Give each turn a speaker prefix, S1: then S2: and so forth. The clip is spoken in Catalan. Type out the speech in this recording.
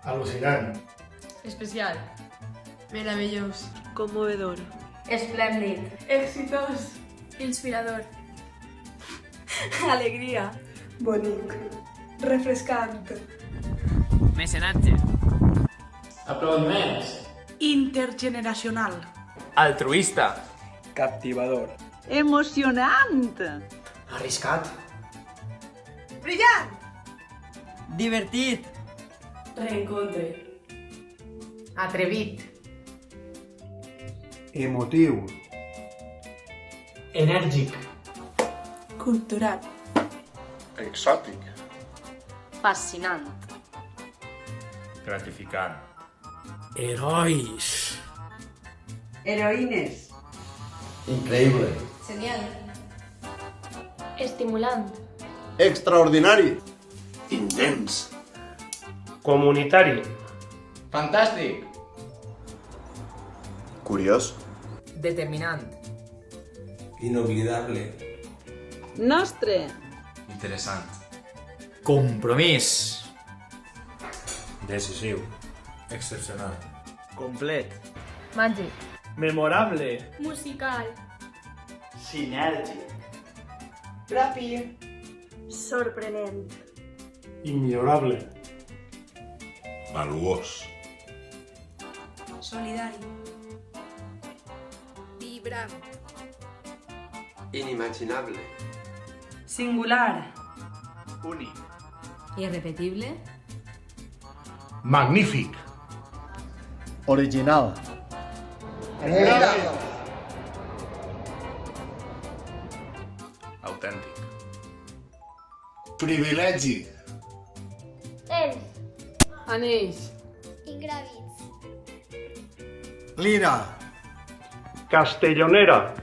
S1: Al·lucinant.
S2: Especial.
S3: Meravellós.
S4: Conmovedor.
S5: Esplèndid.
S3: Exitós.
S6: Inspirador.
S4: Alegria.
S3: Bonic. Refrescant.
S7: Mecenatge.
S8: Aplaudiments.
S4: Intergeneracional.
S7: Altruista.
S9: Captivador.
S4: Emocionant.
S8: Arriscat.
S3: Brillant.
S9: Divertit.
S3: Reencontre.
S2: Atrevit.
S1: Emotiu.
S8: Enèrgic.
S3: Cultural.
S10: Exòtic.
S5: Fascinant.
S7: Gratificant.
S8: Herois.
S4: Heroïnes.
S10: Increïble.
S6: Genial.
S5: Estimulant.
S10: Extraordinari. Intens.
S1: Comunitari.
S8: Fantàstic.
S10: Curiós.
S7: Determinant.
S9: Inoblidable.
S4: Nostre.
S7: Interessant. Compromís.
S1: Decisiu.
S9: Excepcional.
S7: Complet.
S2: Màgic.
S1: Memorable.
S6: Musical.
S10: Sinèrgic.
S3: Propi.
S4: Sorprenent.
S1: Immillorable.
S10: Valuós.
S6: Solidari. Vibrant.
S10: Inimaginable.
S4: Singular.
S10: Únic.
S2: Irrepetible.
S1: Magnífic.
S11: Original.
S7: Autèntic.
S1: Privilegi.
S5: Elf.
S2: Anells.
S6: Ingràvids.
S1: Lira. Castellonera.